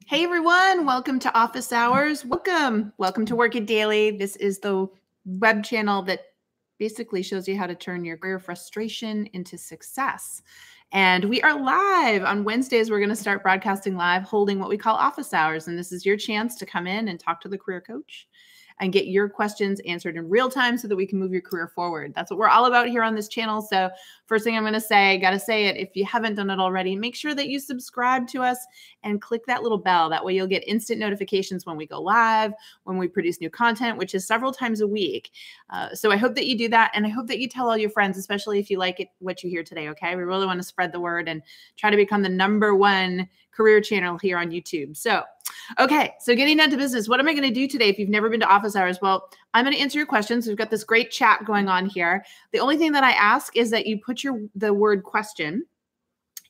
Hey everyone, welcome to Office Hours. Welcome to Work It Daily. This is the web channel that basically shows you how to turn your career frustration into success. And we are live on Wednesdays. We're going to start broadcasting live, holding what we call office hours. And this is your chance to come in and talk to the career coach and get your questions answered in real time so that we can move your career forward. That's what we're all about here on this channel. So first thing I'm going to say, I got to say it. If you haven't done it already, make sure that you subscribe to us and click that little bell. That way you'll get instant notifications when we go live, when we produce new content, which is several times a week. So I hope that you do that. And I hope that you tell all your friends, especially if you like it, what you hear today. Okay. We really want to spread the word and try to become the #1 career channel here on YouTube. So getting down to business, what am I going to do today if you've never been to office hours? Well, I'm going to answer your questions. We've got this great chat going on here. The only thing that I ask is that you put the word question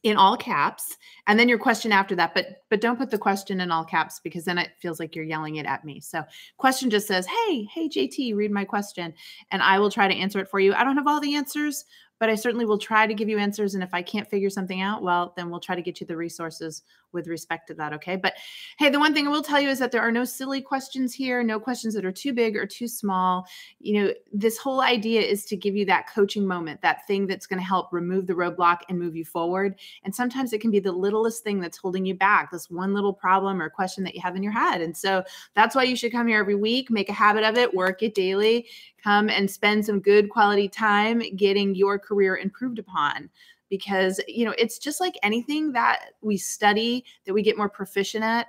in all caps and then your question after that, but don't put the question in all caps because then it feels like you're yelling it at me. So question just says, hey JT, read my question, and I will try to answer it for you. I don't have all the answers, but I certainly will try to give you answers. And if I can't figure something out, well, then we'll try to get you the resources with respect to that. Okay. But hey, the one thing I will tell you is that there are no silly questions here, no questions that are too big or too small. You know, this whole idea is to give you that coaching moment, that thing that's going to help remove the roadblock and move you forward. And sometimes it can be the littlest thing that's holding you back, this one little problem or question that you have in your head. And so that's why you should come here every week, make a habit of it, work it daily, come and spend some good quality time getting your career improved upon. Because, it's just like anything that we study, that we get more proficient at.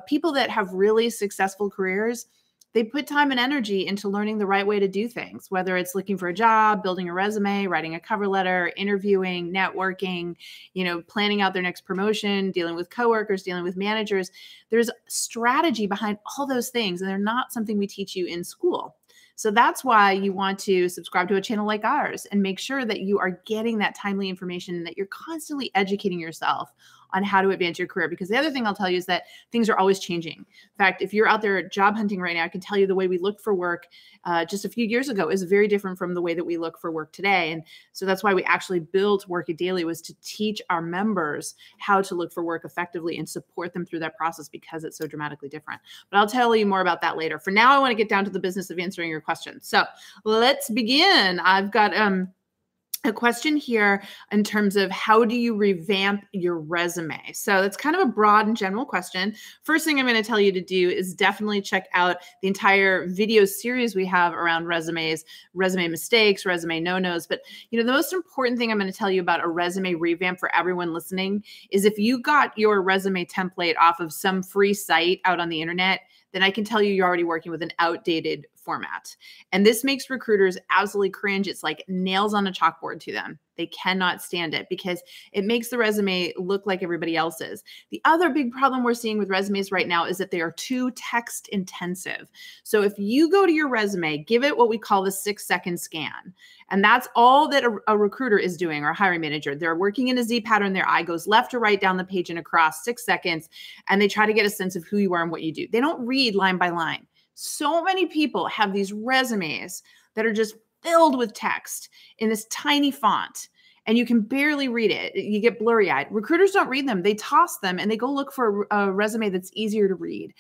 People that have really successful careers, they put time and energy into learning the right way to do things, whether it's looking for a job, building a resume, writing a cover letter, interviewing, networking, planning out their next promotion, dealing with coworkers, dealing with managers. There's strategy behind all those things, and they're not something we teach you in school. So that's why you want to subscribe to a channel like ours and make sure that you are getting that timely information and that you're constantly educating yourself on how to advance your career. Because the other thing I'll tell you is that things are always changing. In fact, if you're out there job hunting right now, I can tell you the way we looked for work just a few years ago is very different from the way that we look for work today. And so that's why we actually built Work It Daily, was to teach our members how to look for work effectively and support them through that process because it's so dramatically different. But I'll tell you more about that later. For now, I want to get down to the business of answering your questions. So let's begin. I've got a question here in terms of how do you revamp your resume? So that's kind of a broad and general question. First thing I'm going to tell you to do is definitely check out the entire video series we have around resumes, resume mistakes, resume no-nos. But the most important thing I'm going to tell you about a resume revamp for everyone listening is if you got your resume template off of some free site out on the internet, then I can tell you you're already working with an outdated format. And this makes recruiters absolutely cringe. It's like nails on a chalkboard to them. They cannot stand it because it makes the resume look like everybody else's. The other big problem we're seeing with resumes right now is that they are too text intensive. So if you go to your resume, give it what we call the 6-second scan. And that's all that a recruiter is doing, or a hiring manager. They're working in a Z pattern. Their eye goes left to right down the page and across 6 seconds, and they try to get a sense of who you are and what you do. They don't read line by line. So many people have these resumes that are just filled with text in this tiny font, and you can barely read it. You get blurry-eyed. Recruiters don't read them. They toss them, and they go look for a resume that's easier to read.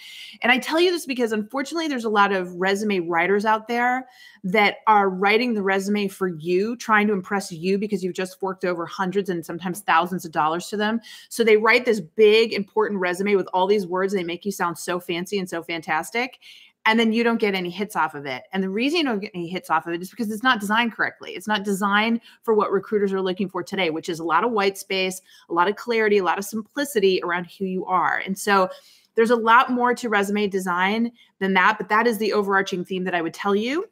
And I tell you this because, unfortunately, there's a lot of resume writers out there that are writing the resume for you, trying to impress you because you've just forked over hundreds and sometimes thousands of dollars to them. So they write this big, important resume with all these words, and they make you sound so fancy and so fantastic. And then you don't get any hits off of it. And the reason you don't get any hits off of it is because it's not designed correctly. It's not designed for what recruiters are looking for today, which is a lot of white space, a lot of clarity, a lot of simplicity around who you are. And so there's a lot more to resume design than that, but that is the overarching theme that I would tell you.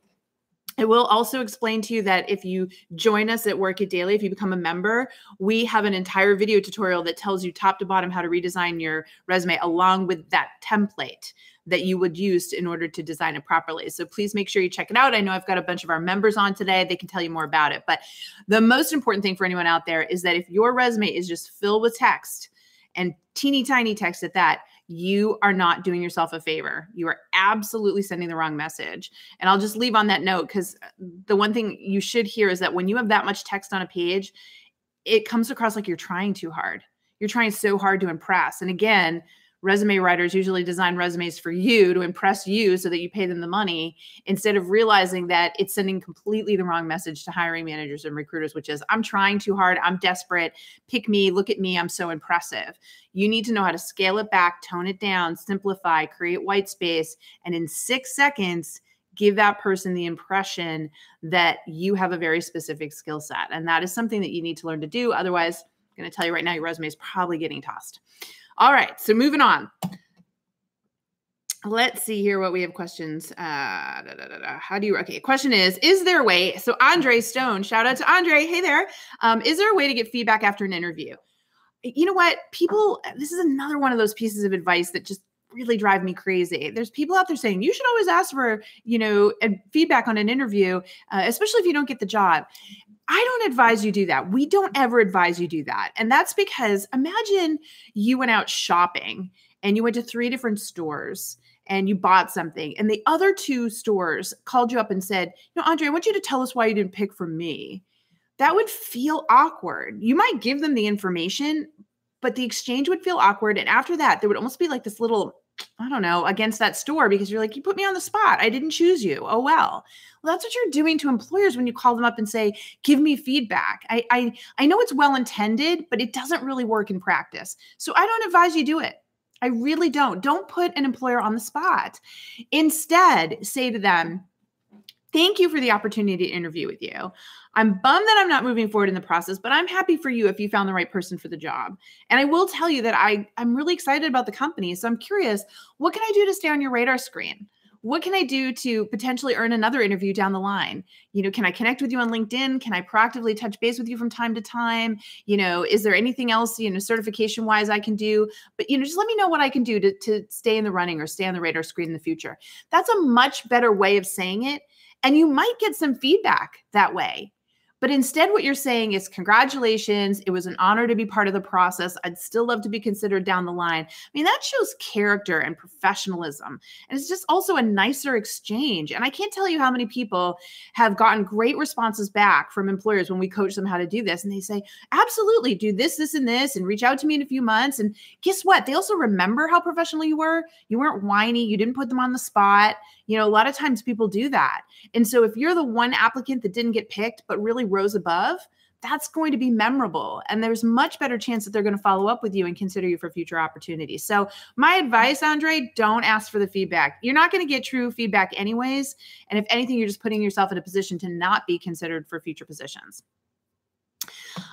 I will also explain to you that if you join us at Work It Daily, if you become a member, we have an entire video tutorial that tells you top to bottom how to redesign your resume along with that template that you would use in order to design it properly. So please make sure you check it out. I know I've got a bunch of our members on today. They can tell you more about it. But the most important thing for anyone out there is that if your resume is just filled with text, and teeny tiny text at that, you are not doing yourself a favor. You are absolutely sending the wrong message. And I'll just leave on that note, because the one thing you should hear is that when you have that much text on a page, it comes across like you're trying too hard. You're trying so hard to impress. And again, resume writers usually design resumes for you to impress you so that you pay them the money, instead of realizing that it's sending completely the wrong message to hiring managers and recruiters, which is, I'm trying too hard, I'm desperate, pick me, look at me, I'm so impressive. You need to know how to scale it back, tone it down, simplify, create white space, and in 6 seconds, give that person the impression that you have a very specific skill set. And that is something that you need to learn to do. Otherwise, I'm going to tell you right now, your resume is probably getting tossed. All right, so moving on. Let's see here what we have questions. How do you, okay, question is there a way, so Andre Stone, shout out to Andre, hey there. Is there a way to get feedback after an interview? You know what, people, this is another one of those pieces of advice that just really drive me crazy. There's people out there saying you should always ask for, feedback on an interview, especially if you don't get the job. I don't advise you do that. We don't ever advise you do that. And that's because imagine you went out shopping and you went to 3 different stores and you bought something, and the other 2 stores called you up and said, Andre, I want you to tell us why you didn't pick from me. That would feel awkward. You might give them the information, but the exchange would feel awkward. And after that, there would almost be like this little, I don't know, against that store, because you're like, you put me on the spot. I didn't choose you. Oh, well. Well, that's what you're doing to employers when you call them up and say, give me feedback. I know it's well-intended, but it doesn't really work in practice. So I don't advise you do it. I really don't. Don't put an employer on the spot. Instead, say to them, thank you for the opportunity to interview with you. I'm bummed that I'm not moving forward in the process, but I'm happy for you if you found the right person for the job. And I will tell you that I'm really excited about the company. So I'm curious, what can I do to stay on your radar screen? What can I do to potentially earn another interview down the line? Can I connect with you on LinkedIn? Can I proactively touch base with you from time to time? Is there anything else, certification wise I can do? But, just let me know what I can do to stay in the running or stay on the radar screen in the future. That's a much better way of saying it. And you might get some feedback that way. But instead, what you're saying is, congratulations, it was an honor to be part of the process. I'd still love to be considered down the line. I mean, that shows character and professionalism. And it's just also a nicer exchange. And I can't tell you how many people have gotten great responses back from employers when we coach them how to do this. And they say, absolutely, do this, this, and this, and reach out to me in a few months. And guess what? They also remember how professional you were. You weren't whiny. You didn't put them on the spot. A lot of times people do that. And so if you're the one applicant that didn't get picked, but really rose above, that's going to be memorable. And there's much better chance that they're going to follow up with you and consider you for future opportunities. So my advice, Andre, don't ask for the feedback. You're not going to get true feedback anyways. And if anything, you're just putting yourself in a position to not be considered for future positions.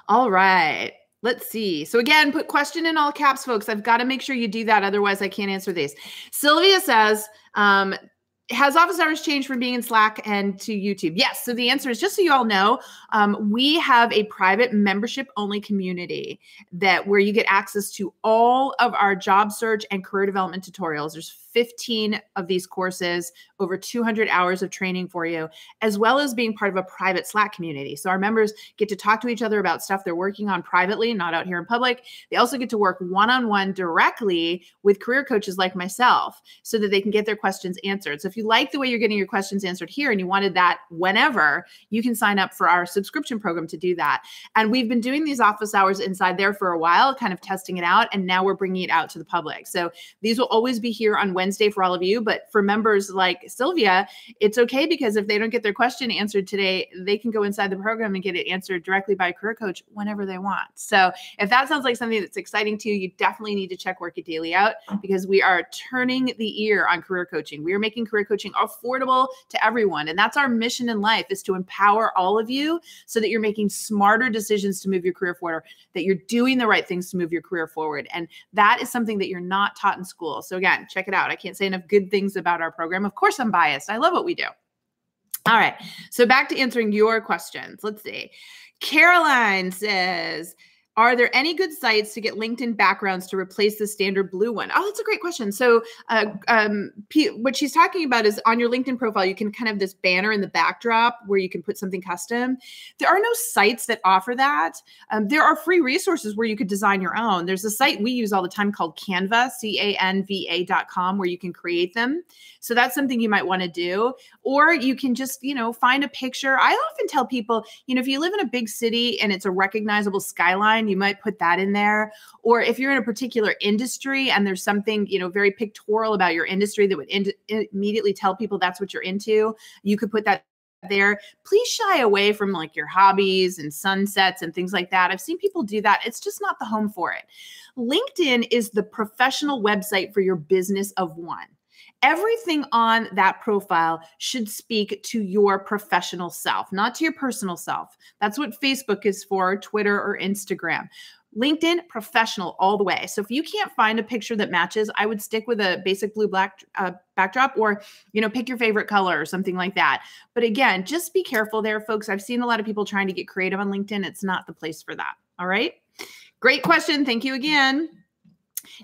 All right. Let's see. So again, put question in all caps, folks. I've got to make sure you do that. Otherwise, I can't answer these. Sylvia says, has office hours changed from being in Slack and to YouTube? Yes. So the answer is, just so you all know, we have a private membership-only community where you get access to all of our job search and career development tutorials. There's 15 of these courses, over 200 hours of training for you, as well as being part of a private Slack community. So our members get to talk to each other about stuff they're working on privately, not out here in public. They also get to work one-on-one directly with career coaches like myself so that they can get their questions answered. So if you like the way you're getting your questions answered here and you wanted that whenever, you can sign up for our subscription program to do that. And we've been doing these office hours inside there for a while, kind of testing it out, and now we're bringing it out to the public. So these will always be here on Wednesday for all of you, but for members like Sylvia, it's okay, because if they don't get their question answered today, they can go inside the program and get it answered directly by a career coach whenever they want. So if that sounds like something that's exciting to you, you definitely need to check Work It Daily out, because we are turning the ear on career coaching. We are making career coaching affordable to everyone. And that's our mission in life, is to empower all of you so that you're making smarter decisions to move your career forward, that you're doing the right things to move your career forward. And that is something that you're not taught in school. So again, check it out. I can't say enough good things about our program. Of course, I'm biased. I love what we do. All right. So back to answering your questions. Let's see. Caroline says, are there any good sites to get LinkedIn backgrounds to replace the standard blue one? Oh, that's a great question. So what she's talking about is, on your LinkedIn profile, you can kind of have this banner in the backdrop where you can put something custom. There are no sites that offer that. There are free resources where you could design your own. There's a site we use all the time called Canva, canva.com, where you can create them. So that's something you might want to do. Or you can just, find a picture. I often tell people, if you live in a big city and it's a recognizable skyline, you might put that in there. Or if you're in a particular industry and there's something, very pictorial about your industry that would immediately tell people that's what you're into, you could put that there. Please shy away from like your hobbies and sunsets and things like that. I've seen people do that. It's just not the home for it. LinkedIn is the professional website for your business of one. Everything on that profile should speak to your professional self, not to your personal self. That's what Facebook is for, Twitter or Instagram. LinkedIn, professional all the way. So if you can't find a picture that matches, I would stick with a basic blue-black backdrop, or, pick your favorite color or something like that. But again, just be careful there, folks. I've seen a lot of people trying to get creative on LinkedIn. It's not the place for that. All right. Great question. Thank you again.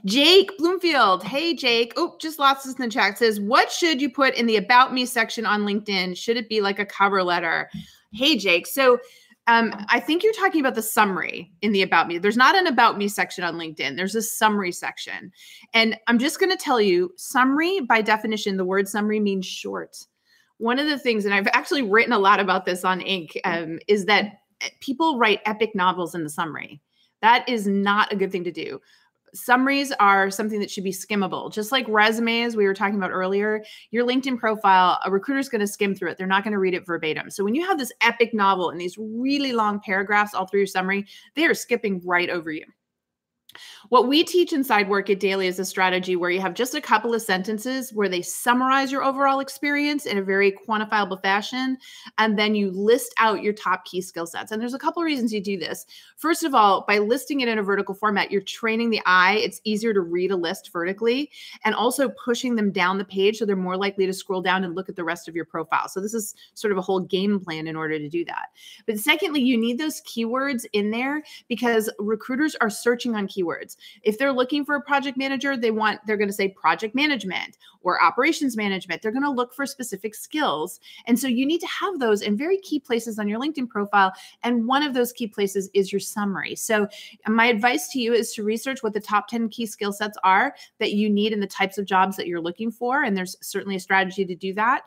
Jake Bloomfield. Hey, Jake. Oh, just lost this in the chat. Says, what should you put in the About Me section on LinkedIn? Should it be like a cover letter? Hey, Jake. So I think you're talking about the summary in the About Me. There's not an About Me section on LinkedIn. There's a summary section. And I'm just going to tell you, summary, by definition, the word summary means short. One of the things, and I've actually written a lot about this on Inc., is that people write epic novels in the summary. That is not a good thing to do. Summaries are something that should be skimmable. Just like resumes we were talking about earlier, your LinkedIn profile, a recruiter is going to skim through it. They're not going to read it verbatim. So when you have this epic novel and these really long paragraphs all through your summary, they are skipping right over you. What we teach inside Work It Daily is a strategy where you have just a couple of sentences where they summarize your overall experience in a very quantifiable fashion, and then you list out your top key skill sets. And there's a couple of reasons you do this. First of all, by listing it in a vertical format, you're training the eye. It's easier to read a list vertically, and also pushing them down the page so they're more likely to scroll down and look at the rest of your profile. So this is sort of a whole game plan in order to do that. But secondly, you need those keywords in there because recruiters are searching on keywords. If they're looking for a project manager, they're going to say project management or operations management. They're going to look for specific skills. And so you need to have those in very key places on your LinkedIn profile. And one of those key places is your summary. So my advice to you is to research what the top 10 key skill sets are that you need in the types of jobs that you're looking for. And there's certainly a strategy to do that.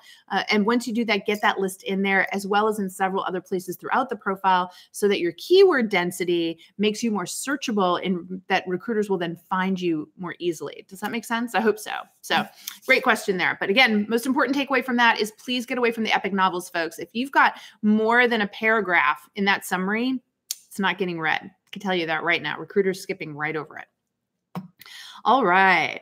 And once you do that, get that list in there as well as in several other places throughout the profile so that your keyword density makes you more searchable and that recruiters will then find you more easily. Does that make sense? I hope so. So great question there. But again, most important takeaway from that is please get away from the epic novels, folks. If you've got more than a paragraph in that summary, it's not getting read. I can tell you that right now. Recruiters skipping right over it. All right.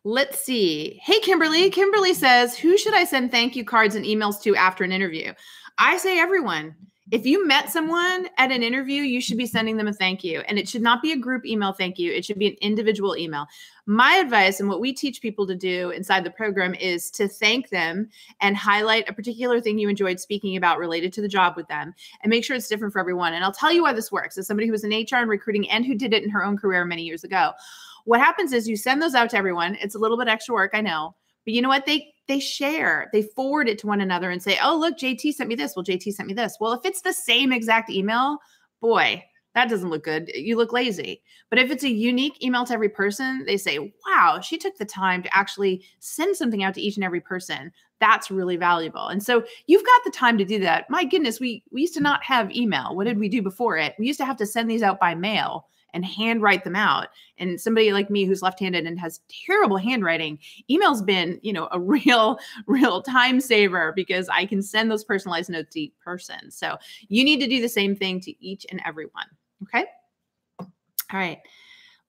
Let's see. Hey, Kimberly. Kimberly says, who should I send thank you cards and emails to after an interview? I say everyone. If you met someone at an interview, you should be sending them a thank you. And it should not be a group email thank you. It should be an individual email. My advice and what we teach people to do inside the program is to thank them and highlight a particular thing you enjoyed speaking about related to the job with them and make sure it's different for everyone. And I'll tell you why this works. As somebody who was in HR and recruiting and who did it in her own career many years ago, what happens is you send those out to everyone. It's a little bit extra work, I know. But you know what? They share, they forward it to one another and say, oh, look, JT sent me this. Well, JT sent me this. Well, if it's the same exact email, boy, that doesn't look good. You look lazy. But if it's a unique email to every person, they say, wow, she took the time to actually send something out to each and every person. That's really valuable. And so you've got the time to do that. My goodness, we used to not have email. What did we do before it? We used to have to send these out by mail and handwrite them out. And somebody like me who's left-handed and has terrible handwriting, email's been, a real time saver because I can send those personalized notes to each person. So you need to do the same thing to each and every one. Okay. All right.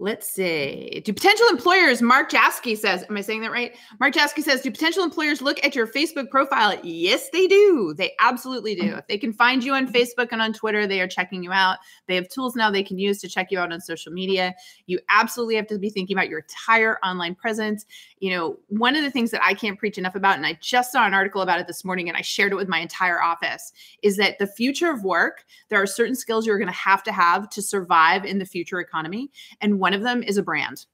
Let's see. Do potential employers, Mark Jaski says, am I saying that right? Mark Jaski says, do potential employers look at your Facebook profile? Yes, they do. They absolutely do. If they can find you on Facebook and on Twitter, they are checking you out. They have tools now they can use to check you out on social media. You absolutely have to be thinking about your entire online presence. One of the things that I can't preach enough about, and I just saw an article about it this morning and I shared it with my entire office, is that the future of work, there are certain skills you're going to have to survive in the future economy. And one of them is a brand.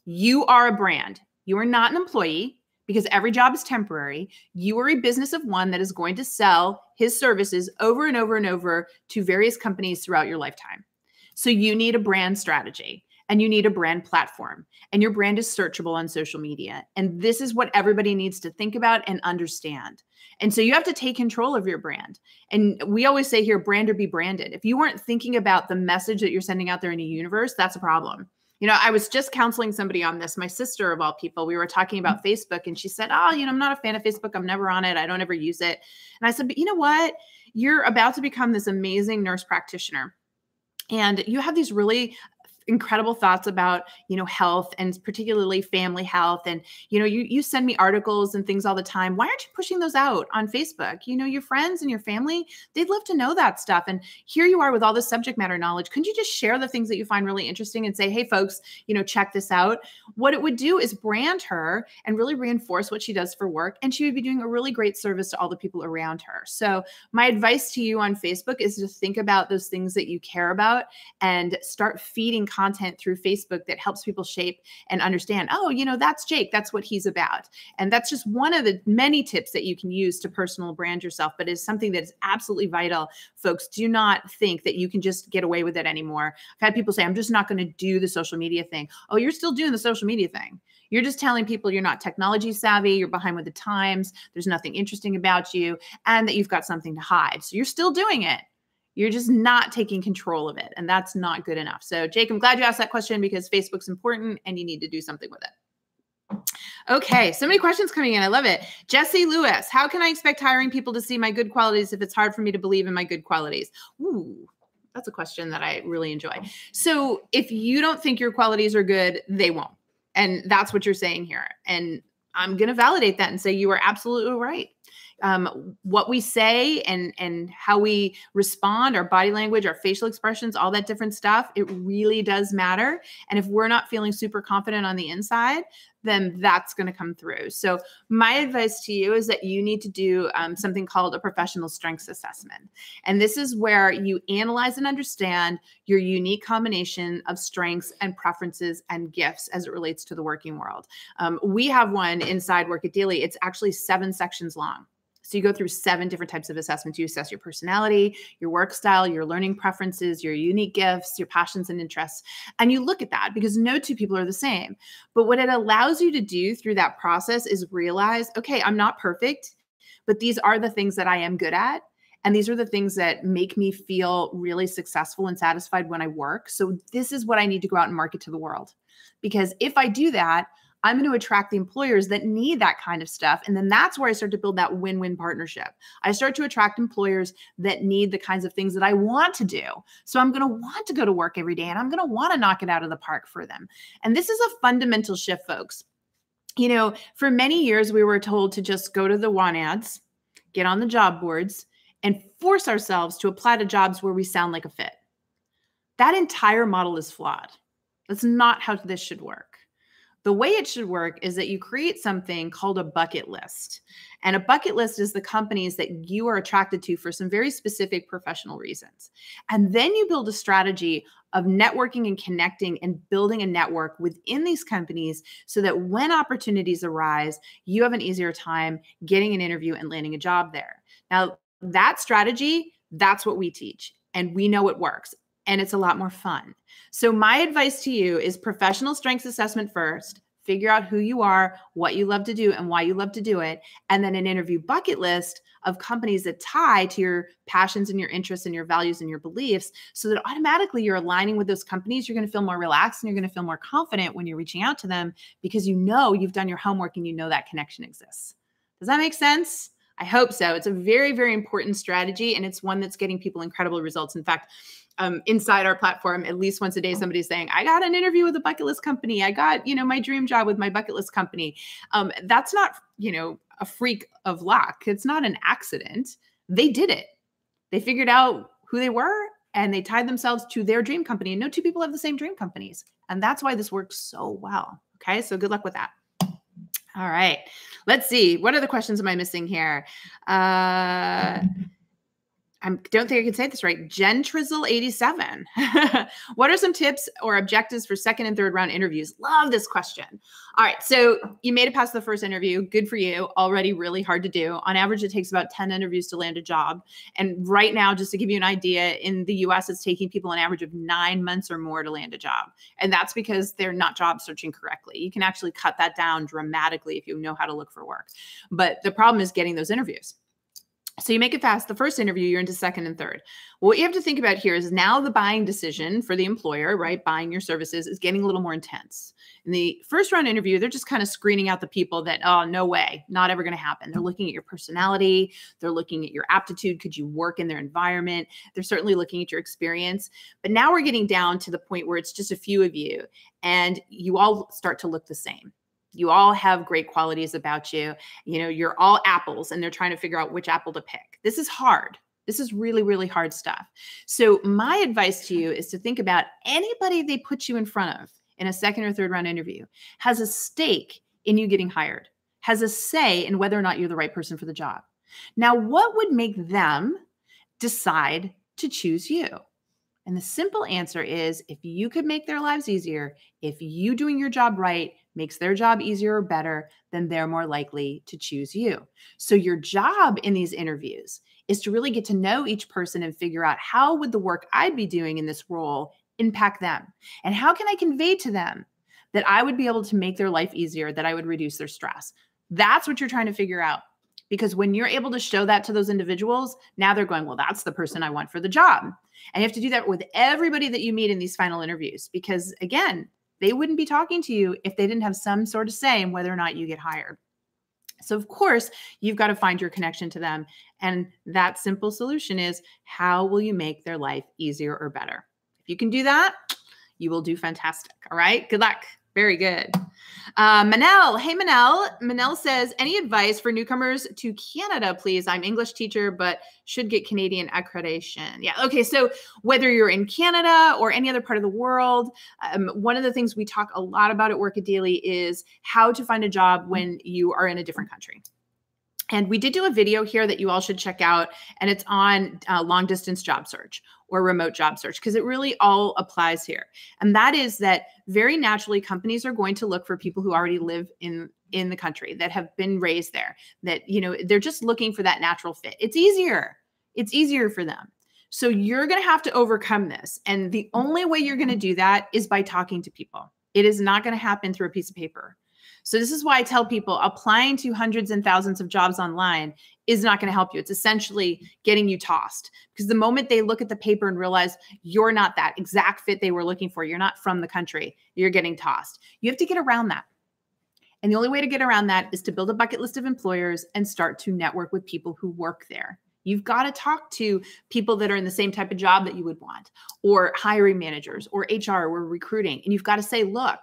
You are a brand. You are not an employee because every job is temporary. You are a business of one that is going to sell his services over and over and over to various companies throughout your lifetime. So you need a brand strategy. and you need a brand platform, and your brand is searchable on social media. And this is what everybody needs to think about and understand. And so you have to take control of your brand. And we always say here, brand or be branded. If you weren't thinking about the message that you're sending out there in the universe, that's a problem. You know, I was just counseling somebody on this, my sister of all people. We were talking about Facebook, and she said, oh, you know, I'm not a fan of Facebook. I'm never on it. I don't ever use it. And I said, but you know what? You're about to become this amazing nurse practitioner. And you have these really incredible thoughts about, you know, health, and particularly family health. And, you know, you send me articles and things all the time. Why aren't you pushing those out on Facebook? You know, your friends and your family, they'd love to know that stuff. And here you are with all this subject matter knowledge. Couldn't you just share the things that you find really interesting and say, hey, folks, you know, check this out? What it would do is brand her and really reinforce what she does for work. And she would be doing a really great service to all the people around her. So my advice to you on Facebook is to think about those things that you care about and start feeding content through Facebook that helps people shape and understand, oh, you know, that's Jake. That's what he's about. And that's just one of the many tips that you can use to personal brand yourself, but is something that is absolutely vital. Folks, do not think that you can just get away with it anymore. I've had people say, I'm just not going to do the social media thing. Oh, you're still doing the social media thing. You're just telling people you're not technology savvy, you're behind with the times, there's nothing interesting about you, and that you've got something to hide. So you're still doing it. You're just not taking control of it. And that's not good enough. So Jake, I'm glad you asked that question, because Facebook's important and you need to do something with it. Okay, so many questions coming in. I love it. Jesse Lewis, how can I expect hiring people to see my good qualities if it's hard for me to believe in my good qualities? Ooh, that's a question that I really enjoy. So if you don't think your qualities are good, they won't. And that's what you're saying here. And I'm going to validate that and say you are absolutely right. What we say and how we respond, our body language, our facial expressions, all that different stuff, it really does matter. And if we're not feeling super confident on the inside, then that's going to come through. So my advice to you is that you need to do something called a professional strengths assessment. And this is where you analyze and understand your unique combination of strengths and preferences and gifts as it relates to the working world. We have one inside Work It Daily. It's actually 7 sections long. So you go through 7 different types of assessments. You assess your personality, your work style, your learning preferences, your unique gifts, your passions and interests. And you look at that because no 2 people are the same. But what it allows you to do through that process is realize, okay, I'm not perfect, but these are the things that I am good at. And these are the things that make me feel really successful and satisfied when I work. So this is what I need to go out and market to the world. Because if I do that, I'm going to attract the employers that need that kind of stuff. And then that's where I start to build that win-win partnership. I start to attract employers that need the kinds of things that I want to do. So I'm going to want to go to work every day, and I'm going to want to knock it out of the park for them. And this is a fundamental shift, folks. You know, for many years, we were told to just go to the want ads, get on the job boards, and force ourselves to apply to jobs where we sound like a fit. That entire model is flawed. That's not how this should work. The way it should work is that you create something called a bucket list. And a bucket list is the companies that you are attracted to for some very specific professional reasons. And then you build a strategy of networking and connecting and building a network within these companies so that when opportunities arise, you have an easier time getting an interview and landing a job there. Now, that strategy, that's what we teach. And we know it works. And it's a lot more fun. So my advice to you is professional strengths assessment first. Figure out who you are, what you love to do, and why you love to do it. And then an interview bucket list of companies that tie to your passions and your interests and your values and your beliefs so that automatically you're aligning with those companies. You're going to feel more relaxed and you're going to feel more confident when you're reaching out to them because you know you've done your homework and you know that connection exists. Does that make sense? I hope so. It's a very, very important strategy, and it's one that's getting people incredible results. In fact, inside our platform, at least once a day, somebody's saying, I got an interview with a bucket list company. I got, you know, my dream job with my bucket list company. That's not, you know, a freak of luck. It's not an accident. They did it. They figured out who they were and they tied themselves to their dream company. And no 2 people have the same dream companies. And that's why this works so well. Okay. So good luck with that. All right. Let's see. What other questions am I missing here? I don't think I can say this right. Jen Trizzle 87. What are some tips or objectives for second and third round interviews? Love this question. All right. So you made it past the first interview. Good for you. Already really hard to do. On average, it takes about 10 interviews to land a job. And right now, just to give you an idea, in the US, it's taking people an average of 9 months or more to land a job. And that's because they're not job searching correctly. You can actually cut that down dramatically if you know how to look for work. But the problem is getting those interviews. So you make it past the first interview, you're into second and third. Well, what you have to think about here is now the buying decision for the employer, right? Buying your services is getting a little more intense. In the first round interview, they're just kind of screening out the people that, oh, no way, not ever going to happen. They're looking at your personality. They're looking at your aptitude. Could you work in their environment? They're certainly looking at your experience. But now we're getting down to the point where it's just a few of you and you all start to look the same. You all have great qualities about you. You know, you're all apples and they're trying to figure out which apple to pick. This is hard. This is really, really hard stuff. So my advice to you is to think about anybody they put you in front of in a second or third round interview has a stake in you getting hired, has a say in whether or not you're the right person for the job. Now, what would make them decide to choose you? And the simple answer is if you could make their lives easier, if you doing your job right makes their job easier or better, then they're more likely to choose you. So your job in these interviews is to really get to know each person and figure out how would the work I'd be doing in this role impact them? And how can I convey to them that I would be able to make their life easier, that I would reduce their stress? That's what you're trying to figure out. Because when you're able to show that to those individuals, now they're going, well, that's the person I want for the job. And you have to do that with everybody that you meet in these final interviews, because again, they wouldn't be talking to you if they didn't have some sort of say in whether or not you get hired. So of course, you've got to find your connection to them. And that simple solution is, how will you make their life easier or better? If you can do that, you will do fantastic. All right. Good luck. Very good. Manel. Hey, Manel. Manel says, any advice for newcomers to Canada, please? I'm English teacher, but should get Canadian accreditation. Yeah. Okay. So whether you're in Canada or any other part of the world, one of the things we talk a lot about at Work It Daily is how to find a job when you are in a different country. And we did do a video here that you all should check out, and it's on long distance job search or remote job search, because it really all applies here. And that is that very naturally, companies are going to look for people who already live in the country, that have been raised there, that, you know, they're just looking for that natural fit. It's easier. It's easier for them. So you're going to have to overcome this. And the only way you're going to do that is by talking to people. It is not going to happen through a piece of paper. So this is why I tell people applying to hundreds and thousands of jobs online is not going to help you. It's essentially getting you tossed, because the moment they look at the paper and realize you're not that exact fit they were looking for, you're not from the country, you're getting tossed. You have to get around that. And the only way to get around that is to build a bucket list of employers and start to network with people who work there. You've got to talk to people that are in the same type of job that you would want, or hiring managers or HR or recruiting. And you've got to say, look,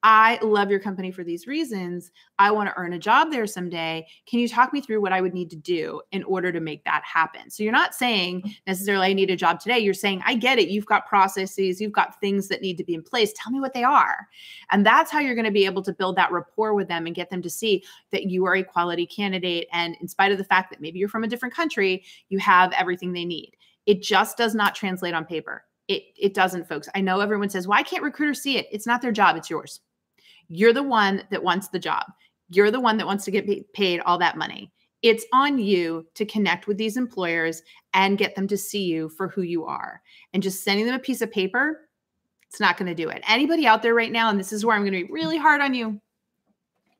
I love your company for these reasons. I want to earn a job there someday. Can you talk me through what I would need to do in order to make that happen? So you're not saying necessarily I need a job today. You're saying, I get it. You've got processes. You've got things that need to be in place. Tell me what they are. And that's how you're going to be able to build that rapport with them and get them to see that you are a quality candidate. And in spite of the fact that maybe you're from a different country, you have everything they need. It just does not translate on paper. It doesn't, folks. I know everyone says, why can't recruiters see it? It's not their job. It's yours. You're the one that wants the job. You're the one that wants to get paid all that money. It's on you to connect with these employers and get them to see you for who you are. And just sending them a piece of paper, it's not going to do it. Anybody out there right now, and this is where I'm going to be really hard on you,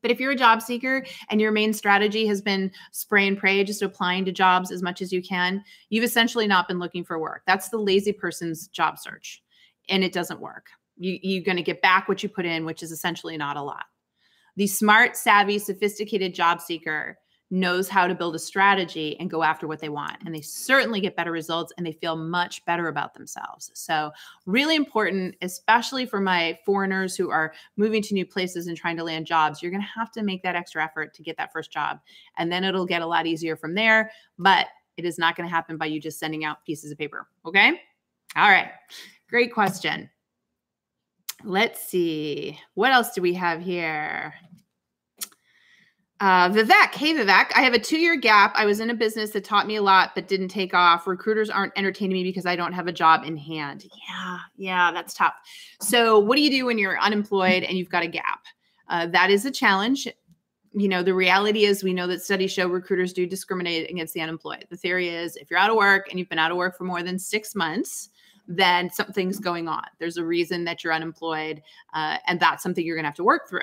but if you're a job seeker and your main strategy has been spray and pray, just applying to jobs as much as you can, you've essentially not been looking for work. That's the lazy person's job search, and it doesn't work. You're going to get back what you put in, which is essentially not a lot. The smart, savvy, sophisticated job seeker knows how to build a strategy and go after what they want. And they certainly get better results, and they feel much better about themselves. So really important, especially for my foreigners who are moving to new places and trying to land jobs. You're going to have to make that extra effort to get that first job. And then it'll get a lot easier from there. But it is not going to happen by you just sending out pieces of paper. Okay? All right. Great question. Let's see. What else do we have here? Vivek. Hey, Vivek. I have a 2-year gap. I was in a business that taught me a lot, but didn't take off. Recruiters aren't entertaining me because I don't have a job in hand. Yeah, that's tough. So what do you do when you're unemployed and you've got a gap? That is a challenge. The reality is we know that studies show recruiters do discriminate against the unemployed. The theory is if you're out of work and you've been out of work for more than 6 months, then something's going on. There's a reason that you're unemployed, and that's something you're going to have to work through.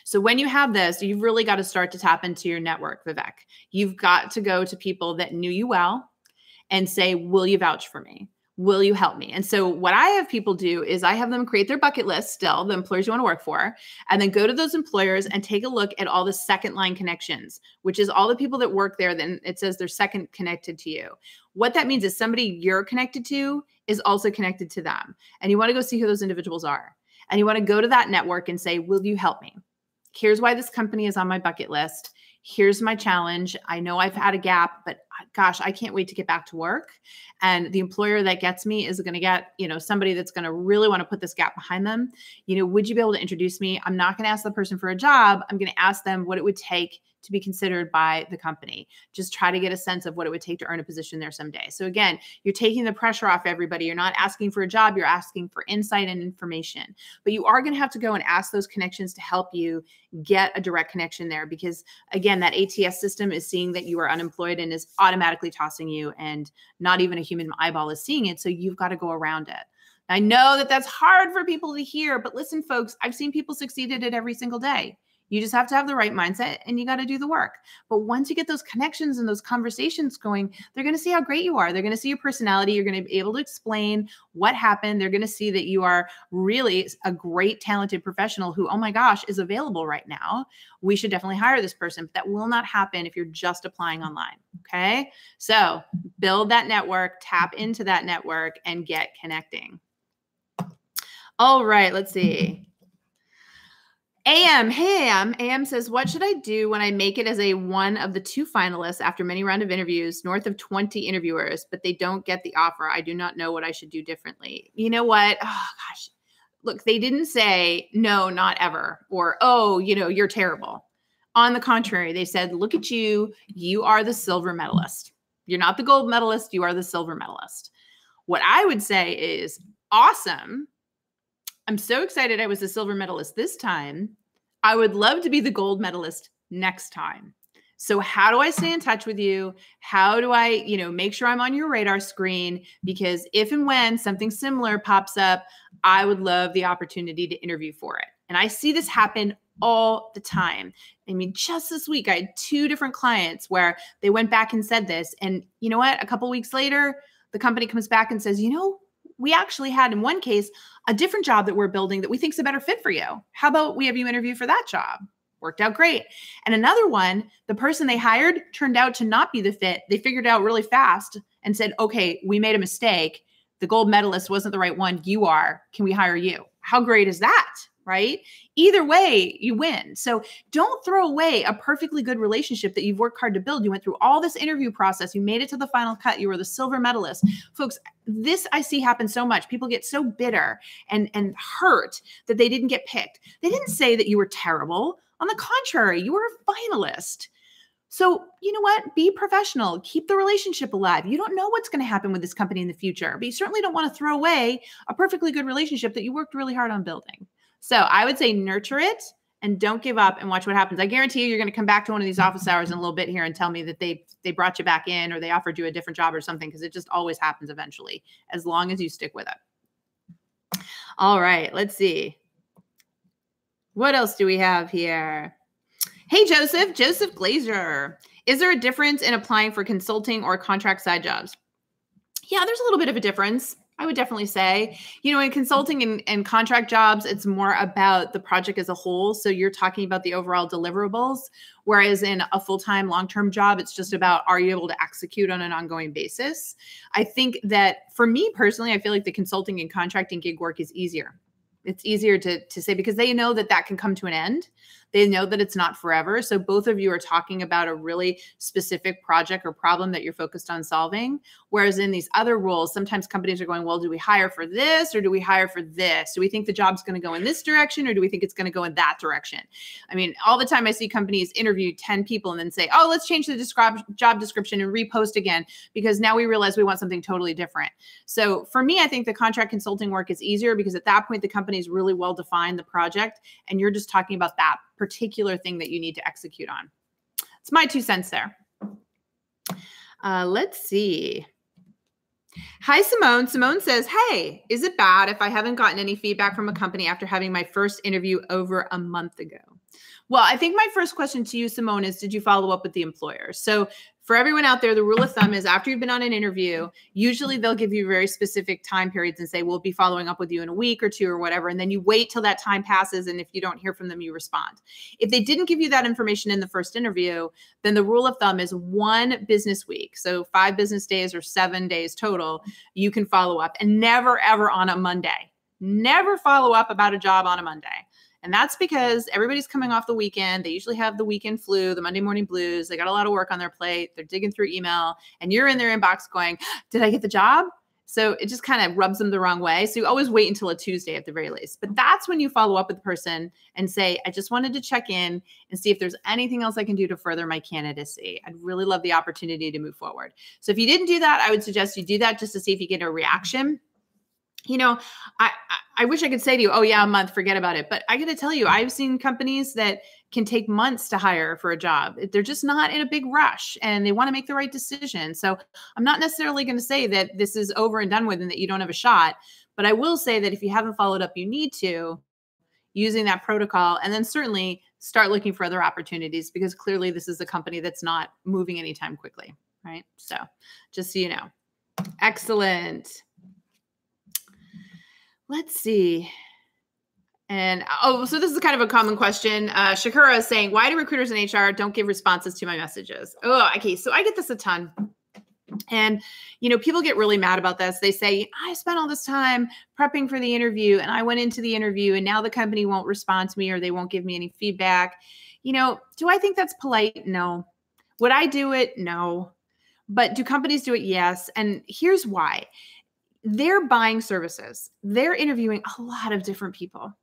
So when you have this, you've really got to start to tap into your network, Vivek. You've got to go to people that knew you well and say, will you vouch for me? Will you help me? And so what I have people do is I have them create their bucket list still, the employers you want to work for, and then go to those employers and take a look at all the second line connections, which is all the people that work there. Then it says they're second connected to you. What that means is somebody you're connected to is also connected to them. And you want to go see who those individuals are. And you want to go to that network and say, will you help me? Here's why this company is on my bucket list. Here's my challenge. I know I've had a gap, but gosh, I can't wait to get back to work. And the employer that gets me is going to get, somebody that's going to really want to put this gap behind them. Would you be able to introduce me? I'm not going to ask the person for a job. I'm going to ask them what it would take to be considered by the company. Just try to get a sense of what it would take to earn a position there someday. So again, you're taking the pressure off everybody. You're not asking for a job. You're asking for insight and information. But you are going to have to go and ask those connections to help you get a direct connection there, because again, that ATS system is seeing that you are unemployed and is automatically tossing you, and not even a human eyeball is seeing it. So you've got to go around it. I know that that's hard for people to hear, but listen, folks, I've seen people succeed at it every single day. You just have to have the right mindset and you got to do the work. But once you get those connections and those conversations going, they're going to see how great you are. They're going to see your personality. You're going to be able to explain what happened. They're going to see that you are really a great, talented professional who, oh my gosh, is available right now. We should definitely hire this person. But that will not happen if you're just applying online. Okay. So build that network, tap into that network, and get connecting. All right. Let's see. AM, hey AM. AM says, what should I do when I make it as one of the 2 finalists after many rounds of interviews, north of 20 interviewers, but they don't get the offer? I do not know what I should do differently. You know what? Oh gosh. Look, they didn't say no, not ever, or, oh, you're terrible. On the contrary, they said, look at you. You are the silver medalist. You're not the gold medalist. You are the silver medalist. What I would say is awesome. I'm so excited I was the silver medalist this time. I would love to be the gold medalist next time. So how do I stay in touch with you? How do I, make sure I'm on your radar screen? Because if and when something similar pops up, I would love the opportunity to interview for it. And I see this happen all the time. I mean, just this week, I had 2 different clients where they went back and said this. And you know what? A couple of weeks later, the company comes back and says, we actually had in one case a different job that we're building that we think is a better fit for you. How about we have you interview for that job? Worked out great. And another one, the person they hired turned out to not be the fit. They figured it out really fast and said, okay, we made a mistake. The gold medalist wasn't the right one. You are. Can we hire you? How great is that? Right? Either way, you win. So don't throw away a perfectly good relationship that you've worked hard to build. You went through all this interview process. You made it to the final cut. You were the silver medalist. Folks, this I see happen so much. People get so bitter and hurt that they didn't get picked. They didn't say that you were terrible. On the contrary, you were a finalist. So you know what? Be professional. Keep the relationship alive. You don't know what's going to happen with this company in the future, but you certainly don't want to throw away a perfectly good relationship that you worked really hard on building. So I would say nurture it and don't give up and watch what happens. I guarantee you, you're going to come back to one of these office hours in a little bit here and tell me that they brought you back in or they offered you a different job or something, because it just always happens eventually, as long as you stick with it. All right, let's see. What else do we have here? Hey, Joseph Glazer. Is there a difference in applying for consulting or contract side jobs? Yeah, there's a little bit of a difference. I would definitely say, in consulting and contract jobs, it's more about the project as a whole. So you're talking about the overall deliverables, whereas in a full-time, long-term job, it's just about, are you able to execute on an ongoing basis? I think that for me personally, I feel like the consulting and contracting gig work is easier. It's easier to say because they know that can come to an end. They know that it's not forever. So both of you are talking about a really specific project or problem that you're focused on solving. Whereas in these other roles, sometimes companies are going, well, do we hire for this or do we hire for this? Do we think the job's going to go in this direction or do we think it's going to go in that direction? I mean, all the time I see companies interview 10 people and then say, oh, let's change the job description and repost again because now we realize we want something totally different. So for me, I think the contract consulting work is easier because at that point, the company's really well defined the project and you're just talking about that particular thing that you need to execute on. It's my 2 cents there. Let's see. Hi, Simone. Simone says, hey, is it bad if I haven't gotten any feedback from a company after having my first interview over a month ago? Well, I think my first question to you, Simone, is did you follow up with the employer? So for everyone out there, the rule of thumb is after you've been on an interview, usually they'll give you very specific time periods and say, we'll be following up with you in a week or 2 or whatever. And then you wait till that time passes. And if you don't hear from them, you respond. If they didn't give you that information in the first interview, then the rule of thumb is 1 business week. So 5 business days or 7 days total, you can follow up and never, ever on a Monday. Never follow up about a job on a Monday. And that's because everybody's coming off the weekend. They usually have the weekend flu, the Monday morning blues. They got a lot of work on their plate. They're digging through email and you're in their inbox going, did I get the job? So it just kind of rubs them the wrong way. So you always wait until a Tuesday at the very least. But that's when you follow up with the person and say, I just wanted to check in and see if there's anything else I can do to further my candidacy. I'd really love the opportunity to move forward. So if you didn't do that, I would suggest you do that just to see if you get a reaction. You know, I wish I could say to you, oh yeah, a month, forget about it. But I got to tell you, I've seen companies that can take months to hire for a job. They're just not in a big rush and they want to make the right decision. So I'm not necessarily going to say that this is over and done with and that you don't have a shot. But I will say that if you haven't followed up, you need to using that protocol and then certainly start looking for other opportunities because clearly this is a company that's not moving anytime quickly, right? So just so you know. Excellent. Let's see. And, so this is kind of a common question. Shakura is saying, why do recruiters in HR don't give responses to my messages? Oh, okay. So I get this a ton. And, you know, people get really mad about this. They say, I spent all this time prepping for the interview and I went into the interview and now the company won't respond to me or they won't give me any feedback. You know, do I think that's polite? No. Would I do it? No. But do companies do it? Yes. And here's why. They're buying services. They're interviewing a lot of different people.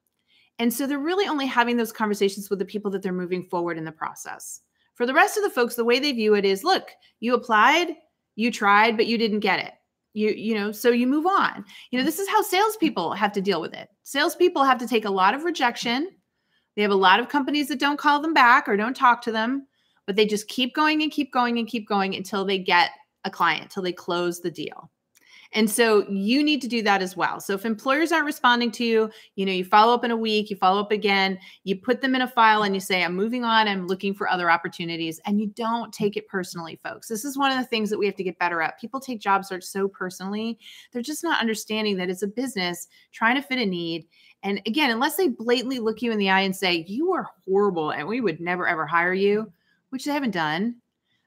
And so they're really only having those conversations with the people that they're moving forward in the process. For the rest of the folks, the way they view it is, look, you applied, you tried, but you didn't get it. You know, so you move on. You know, this is how salespeople have to deal with it. Salespeople have to take a lot of rejection. They have a lot of companies that don't call them back or don't talk to them, but they just keep going and keep going and keep going until they get a client, till they close the deal. And so you need to do that as well. So if employers aren't responding to you, you know, you follow up in a week, you follow up again, you put them in a file and you say, I'm moving on, I'm looking for other opportunities. And you don't take it personally, folks. This is one of the things that we have to get better at. People take job search so personally. They're just not understanding that it's a business trying to fit a need. And again, unless they blatantly look you in the eye and say, you are horrible and we would never, ever hire you, which they haven't done,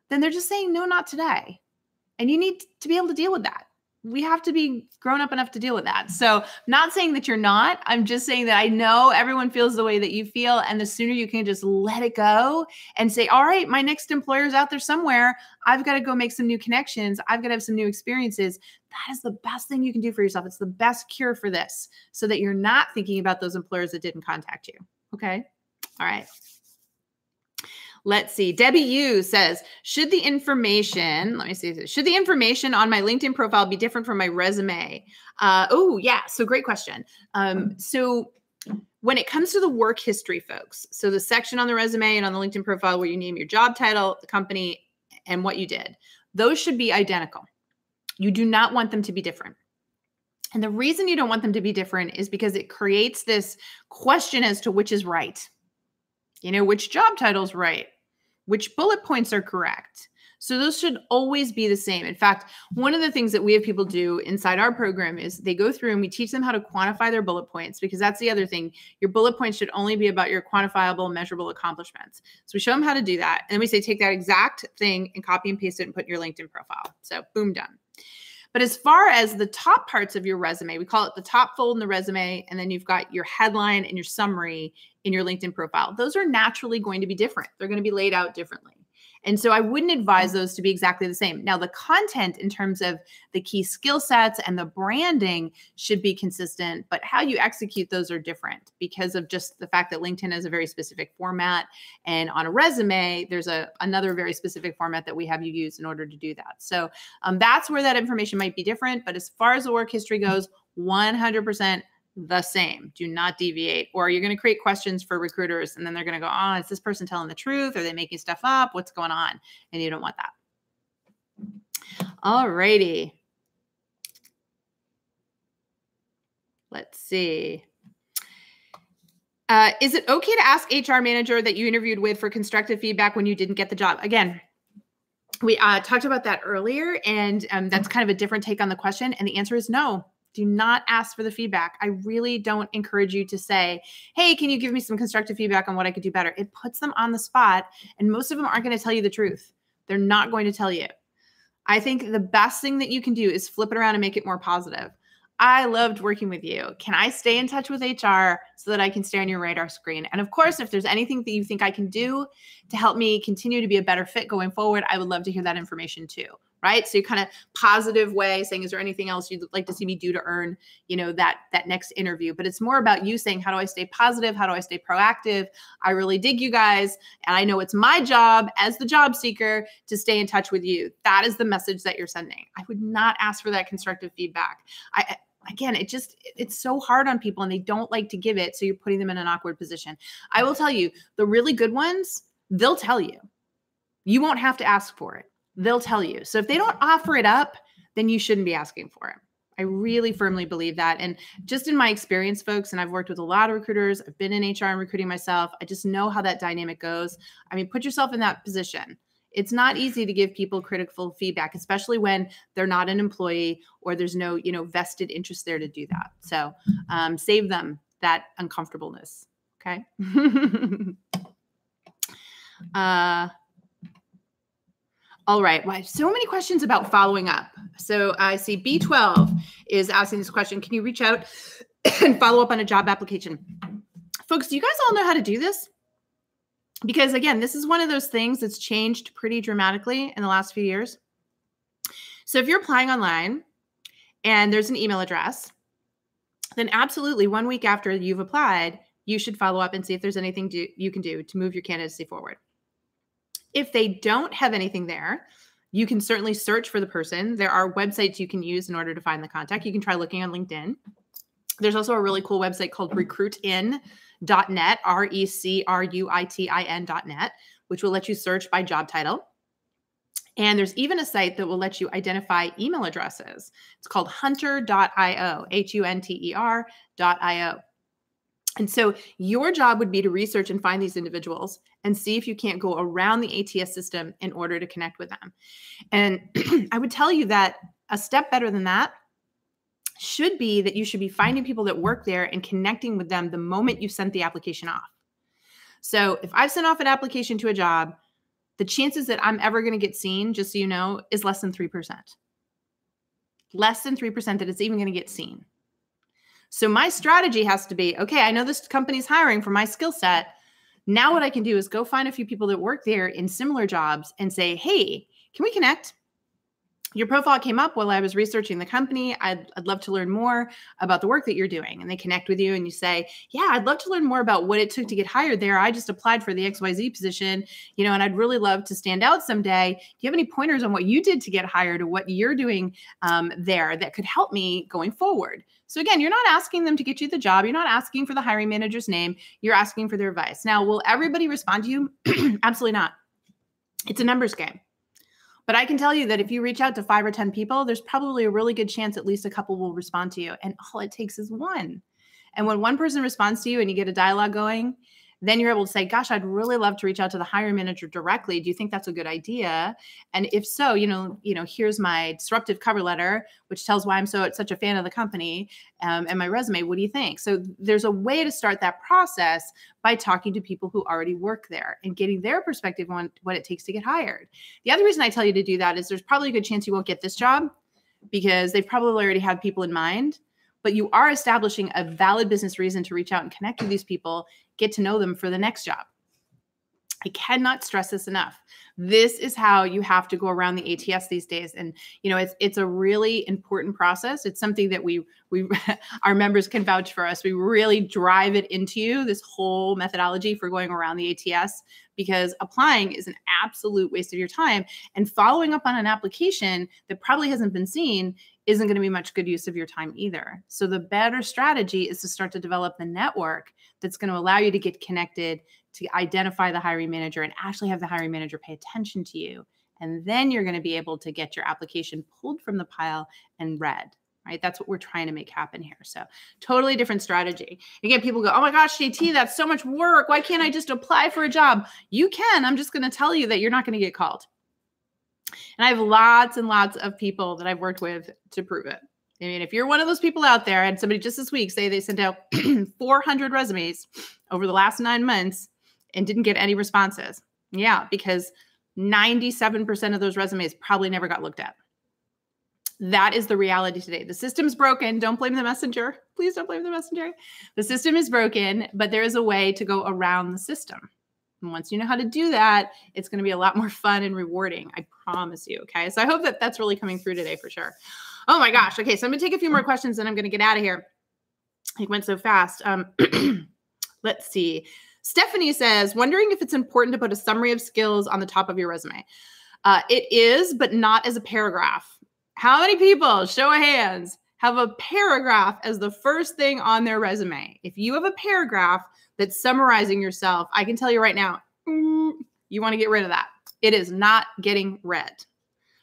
then they're just saying, no, not today. And you need to be able to deal with that. We have to be grown up enough to deal with that. So not saying that you're not, I'm just saying that I know everyone feels the way that you feel. And the sooner you can just let it go and say, all right, my next employer's out there somewhere. I've got to go make some new connections. I've got to have some new experiences. That is the best thing you can do for yourself. It's the best cure for this so that you're not thinking about those employers that didn't contact you. Okay. All right. Let's see. Debbie Yu says, should the information on my LinkedIn profile be different from my resume? Oh, yeah. So great question. So when it comes to the work history, folks, so the section on the resume and on the LinkedIn profile where you name your job title, the company, and what you did, those should be identical. You do not want them to be different. And the reason you don't want them to be different is because it creates this question as to which is right. You know, which job title's right? Which bullet points are correct? So those should always be the same. In fact, one of the things that we have people do inside our program is they go through and we teach them how to quantify their bullet points, because that's the other thing. Your bullet points should only be about your quantifiable, measurable accomplishments. So we show them how to do that. And then we say, take that exact thing and copy and paste it and put in your LinkedIn profile. So boom, done. But as far as the top parts of your resume, we call it the top fold in the resume, and then you've got your headline and your summary in your LinkedIn profile. Those are naturally going to be different. They're going to be laid out differently. And so I wouldn't advise those to be exactly the same. Now, the content in terms of the key skill sets and the branding should be consistent, but how you execute those are different because of just the fact that LinkedIn has a very specific format. And on a resume, there's another very specific format that we have you use in order to do that. So that's where that information might be different. But as far as the work history goes, 100% the same. Do not deviate, or you're going to create questions for recruiters and then they're going to go, oh, is this person telling the truth? Are they making stuff up? What's going on? And you don't want that. All righty. Let's see. Is it okay to ask HR manager that you interviewed with for constructive feedback when you didn't get the job? Again, we talked about that earlier, and that's kind of a different take on the question. And the answer is no. Do not ask for the feedback. I really don't encourage you to say, hey, can you give me some constructive feedback on what I could do better? It puts them on the spot, and most of them aren't going to tell you the truth. They're not going to tell you. I think the best thing that you can do is flip it around and make it more positive. I loved working with you. Can I stay in touch with HR so that I can stay on your radar screen? And of course, if there's anything that you think I can do to help me continue to be a better fit going forward, I would love to hear that information too. Right? So you kind of positive way saying, is there anything else you'd like to see me do to earn, that next interview? But it's more about you saying, how do I stay positive? How do I stay proactive? I really dig you guys. And I know it's my job as the job seeker to stay in touch with you. That is the message that you're sending. I would not ask for that constructive feedback. Again, it's so hard on people and they don't like to give it. So you're putting them in an awkward position. I will tell you, the really good ones, they'll tell you. You won't have to ask for it. They'll tell you. So if they don't offer it up, then you shouldn't be asking for it. I really firmly believe that. And just in my experience, folks, and I've worked with a lot of recruiters, I've been in HR and recruiting myself. I just know how that dynamic goes. I mean, put yourself in that position. It's not easy to give people critical feedback, especially when they're not an employee or there's no, vested interest there to do that. So save them that uncomfortableness. Okay. All right. Well, so many questions about following up. So I see B12 is asking this question. Can you reach out and follow up on a job application? Folks, do you guys all know how to do this? Because again, this is one of those things that's changed pretty dramatically in the last few years. So if you're applying online and there's an email address, then absolutely 1 week after you've applied, you should follow up and see if there's anything you can do to move your candidacy forward. If they don't have anything there, you can certainly search for the person. There are websites you can use in order to find the contact. You can try looking on LinkedIn. There's also a really cool website called recruitin.net, recruitin.net, which will let you search by job title. And there's even a site that will let you identify email addresses. It's called hunter.io, hunter.io. And so your job would be to research and find these individuals and see if you can't go around the ATS system in order to connect with them. And I would tell you that a step better than that should be that you should be finding people that work there and connecting with them the moment you sent the application off. So if I've sent off an application to a job, the chances that I'm ever going to get seen, just so you know, is less than 3%. Less than 3% that it's even going to get seen. So my strategy has to be, okay, I know this company's hiring for my skill set. Now what I can do is go find a few people that work there in similar jobs and say, hey, can we connect? Your profile came up while I was researching the company. I'd love to learn more about the work that you're doing. And they connect with you and you say, yeah, I'd love to learn more about what it took to get hired there. I just applied for the XYZ position, and I'd really love to stand out someday. Do you have any pointers on what you did to get hired or what you're doing there that could help me going forward? So again, you're not asking them to get you the job. You're not asking for the hiring manager's name. You're asking for their advice. Now, will everybody respond to you? Absolutely not. It's a numbers game. But I can tell you that if you reach out to 5 or 10 people, there's probably a really good chance at least a couple will respond to you. And all it takes is one. And when one person responds to you and you get a dialogue going, then you're able to say, gosh, I'd really love to reach out to the hiring manager directly. Do you think that's a good idea? And if so, here's my disruptive cover letter, which tells why I'm such a fan of the company, and my resume. What do you think? So there's a way to start that process by talking to people who already work there and getting their perspective on what it takes to get hired. The other reason I tell you to do that is there's probably a good chance you won't get this job, because they've probably already had people in mind, but you are establishing a valid business reason to reach out and connect with these people, get to know them for the next job. I cannot stress this enough. This is how you have to go around the ATS these days. And, it's a really important process. It's something that we our members can vouch for us. We really drive it into you, this whole methodology for going around the ATS, because applying is an absolute waste of your time. And following up on an application that probably hasn't been seen isn't going to be much good use of your time either. So the better strategy is to start to develop the network that's going to allow you to get connected, to identify the hiring manager and actually have the hiring manager pay attention to you. And then you're going to be able to get your application pulled from the pile and read, right? That's what we're trying to make happen here. So totally different strategy. Again, people go, oh my gosh, JT, that's so much work. Why can't I just apply for a job? You can. I'm just going to tell you that you're not going to get called. And I have lots and lots of people that I've worked with to prove it. I mean, if you're one of those people out there, and somebody just this week say they sent out 400 resumes over the last 9 months and didn't get any responses. Yeah, because 97% of those resumes probably never got looked at. That is the reality today. The system's broken. Don't blame the messenger. Please don't blame the messenger. The system is broken, but there is a way to go around the system. And once you know how to do that, it's going to be a lot more fun and rewarding. I promise you. Okay. So I hope that that's really coming through today for sure. Oh my gosh. Okay. So I'm going to take a few more questions and I'm going to get out of here. It went so fast. Let's see. Stephanie says, wondering if it's important to put a summary of skills on the top of your resume. It is, but not as a paragraph. How many people, show of hands, have a paragraph as the first thing on their resume? If you have a paragraph that's summarizing yourself, I can tell you right now, you want to get rid of that. It is not getting read.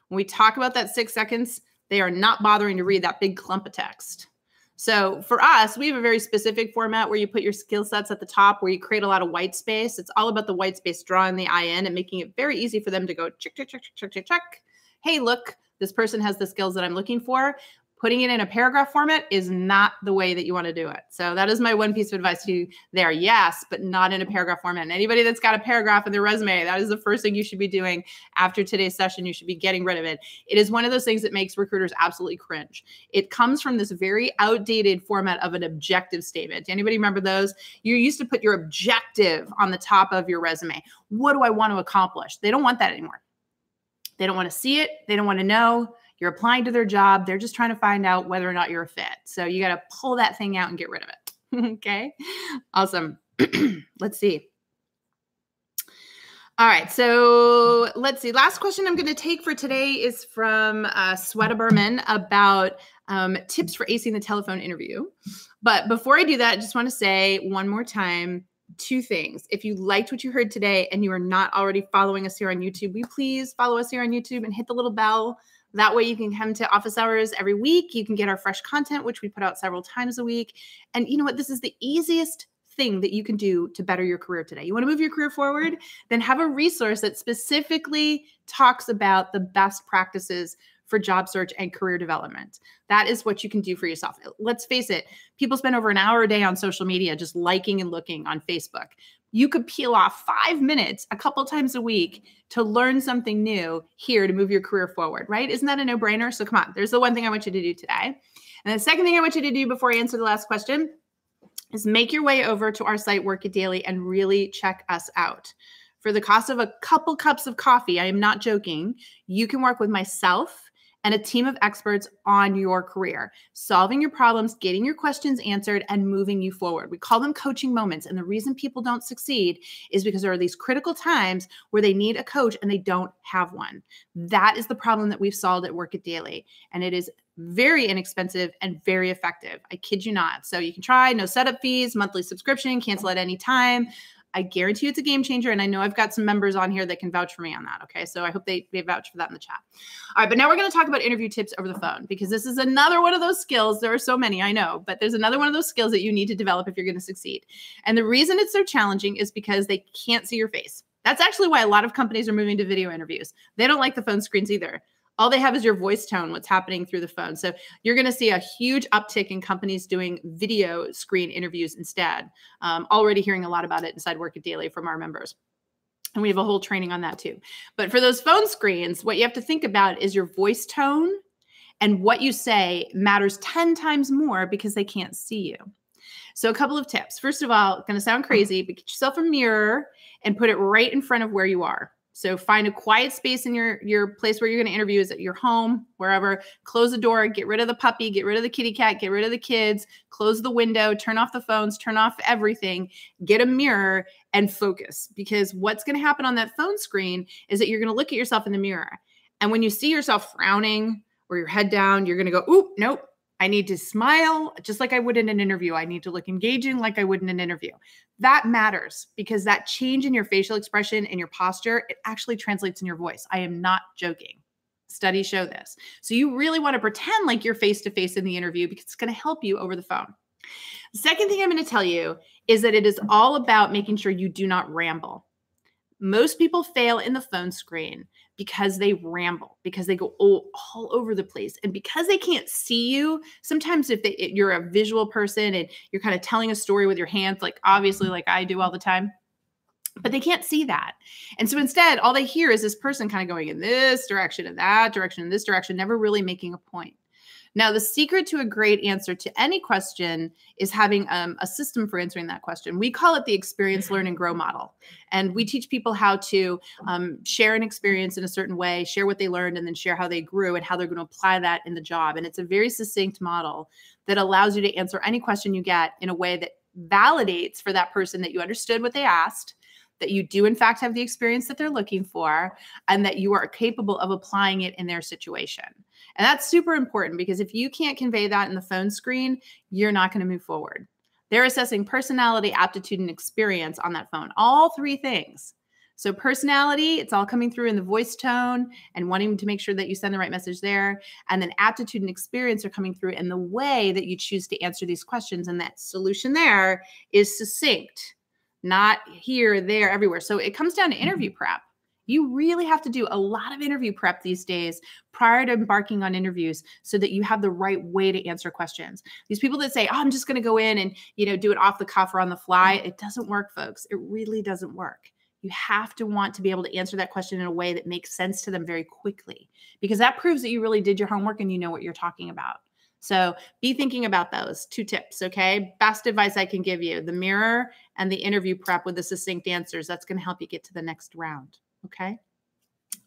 When we talk about that 6 seconds, they are not bothering to read that big clump of text. So for us, we have a very specific format where you put your skill sets at the top, where you create a lot of white space. It's all about the white space, drawing the eye in and making it very easy for them to go check, check, check, check, check, check. Hey, look, this person has the skills that I'm looking for. Putting it in a paragraph format is not the way that you want to do it. So that is my one piece of advice to you there. Yes, but not in a paragraph format. And anybody that's got a paragraph in their resume, that is the first thing you should be doing after today's session. You should be getting rid of it. It is one of those things that makes recruiters absolutely cringe. It comes from this very outdated format of an objective statement. Anybody remember those? You used to put your objective on the top of your resume. What do I want to accomplish? They don't want that anymore. They don't want to see it. They don't want to know. You're applying to their job. They're just trying to find out whether or not you're a fit. So you got to pull that thing out and get rid of it. Okay. Awesome. Let's see. All right. So let's see. Last question I'm going to take for today is from Sweta Berman about tips for acing the telephone interview. But before I do that, I just want to say one more time, 2 things. If you liked what you heard today and you are not already following us here on YouTube, will you please follow us here on YouTube and hit the little bell? That way you can come to office hours every week. You can get our fresh content, which we put out several times a week. And you know what? This is the easiest thing that you can do to better your career today. You want to move your career forward? Then have a resource that specifically talks about the best practices for job search and career development. That is what you can do for yourself. Let's face it. People spend over an hour a day on social media just liking and looking on Facebook. You could peel off 5 minutes a couple times a week to learn something new here to move your career forward, right? Isn't that a no-brainer? So come on, there's the one thing I want you to do today. And the second thing I want you to do before I answer the last question is make your way over to our site, Work It Daily, and really check us out. For the cost of a couple cups of coffee, I am not joking, you can work with myself and a team of experts on your career, solving your problems, getting your questions answered, and moving you forward. We call them coaching moments. And the reason people don't succeed is because there are these critical times where they need a coach and they don't have one. That is the problem that we've solved at Work It Daily. And it is very inexpensive and very effective. I kid you not. So you can try, no setup fees, monthly subscription, cancel at any time. I guarantee you it's a game changer. And I know I've got some members on here that can vouch for me on that. Okay. So I hope they vouch for that in the chat. All right. But now we're going to talk about interview tips over the phone, because this is another one of those skills. There are so many, I know, but there's another one of those skills that you need to develop if you're going to succeed. And the reason it's so challenging is because they can't see your face. That's actually why a lot of companies are moving to video interviews. They don't like the phone screens either. All they have is your voice tone, what's happening through the phone. So you're going to see a huge uptick in companies doing video screen interviews instead. Already hearing a lot about it inside Work It Daily from our members. And we have a whole training on that too. But for those phone screens, what you have to think about is your voice tone And what you say matters 10 times more because they can't see you. So a couple of tips. First of all, going to sound crazy, but get yourself a mirror and put it right in front of where you are. So find a quiet space in your place where you're going to interview. Is at your home, wherever. Close the door, get rid of the puppy, get rid of the kitty cat, get rid of the kids, close the window, turn off the phones, turn off everything, get a mirror and focus. Because what's going to happen on that phone screen is that you're going to look at yourself in the mirror. And when you see yourself frowning or your head down, you're going to go, "Oop, nope. I need to smile just like I would in an interview. I need to look engaging like I would in an interview." That matters because that change in your facial expression and your posture, it actually translates in your voice. I am not joking. Studies show this. So you really want to pretend like you're face-to-face in the interview because it's going to help you over the phone. The second thing I'm going to tell you is that it is all about making sure you do not ramble. Most people fail in the phone screen because they ramble, because they go all over the place. And because they can't see you, sometimes if you're a visual person and you're kind of telling a story with your hands, like obviously like I do all the time, but they can't see that. And so instead, all they hear is this person kind of going in this direction and that direction and this direction, never really making a point. Now, the secret to a great answer to any question is having a system for answering that question. We call it the experience, learn, and grow model. And we teach people how to share an experience in a certain way, share what they learned, and then share how they grew and how they're going to apply that in the job. And it's a very succinct model that allows you to answer any question you get in a way that validates for that person that you understood what they asked, that you do in fact have the experience that they're looking for, and that you are capable of applying it in their situation. And that's super important because if you can't convey that in the phone screen, you're not going to move forward. They're assessing personality, aptitude, and experience on that phone, all three things. So personality, it's all coming through in the voice tone and wanting to make sure that you send the right message there. And then aptitude and experience are coming through in the way that you choose to answer these questions. And that solution there is succinct, not here, there, everywhere. So it comes down to interview prep. You really have to do a lot of interview prep these days prior to embarking on interviews so that you have the right way to answer questions. These people that say, "Oh, I'm just going to go in and, do it off the cuff or on the fly." It doesn't work, folks. It really doesn't work. You have to want to be able to answer that question in a way that makes sense to them very quickly, because that proves that you really did your homework and you know what you're talking about. So be thinking about those 2 tips, okay? Best advice I can give you, the mirror and the interview prep with the succinct answers. That's going to help you get to the next round. Okay.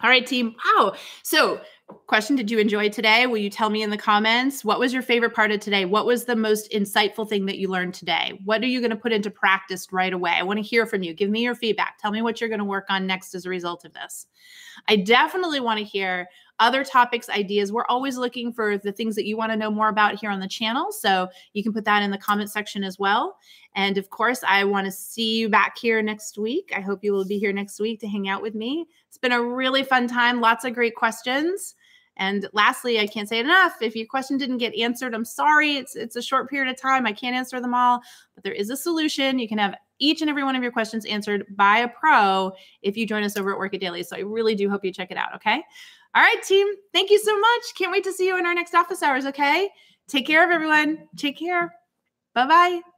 All right, team. Wow. So question, did you enjoy today? Will you tell me in the comments, what was your favorite part of today? What was the most insightful thing that you learned today? What are you going to put into practice right away? I want to hear from you. Give me your feedback. Tell me what you're going to work on next as a result of this. I definitely want to hear other topics, ideas. We're always looking for the things that you want to know more about here on the channel. So you can put that in the comment section as well. And of course, I want to see you back here next week. I hope you will be here next week to hang out with me. It's been a really fun time. Lots of great questions. And lastly, I can't say it enough. If your question didn't get answered, I'm sorry. It's a short period of time. I can't answer them all, but there is a solution. You can have each and every one of your questions answered by a pro if you join us over at Work It Daily. So I really do hope you check it out. Okay. All right, team. Thank you so much. Can't wait to see you in our next office hours. Okay. Take care of everyone. Take care. Bye-bye.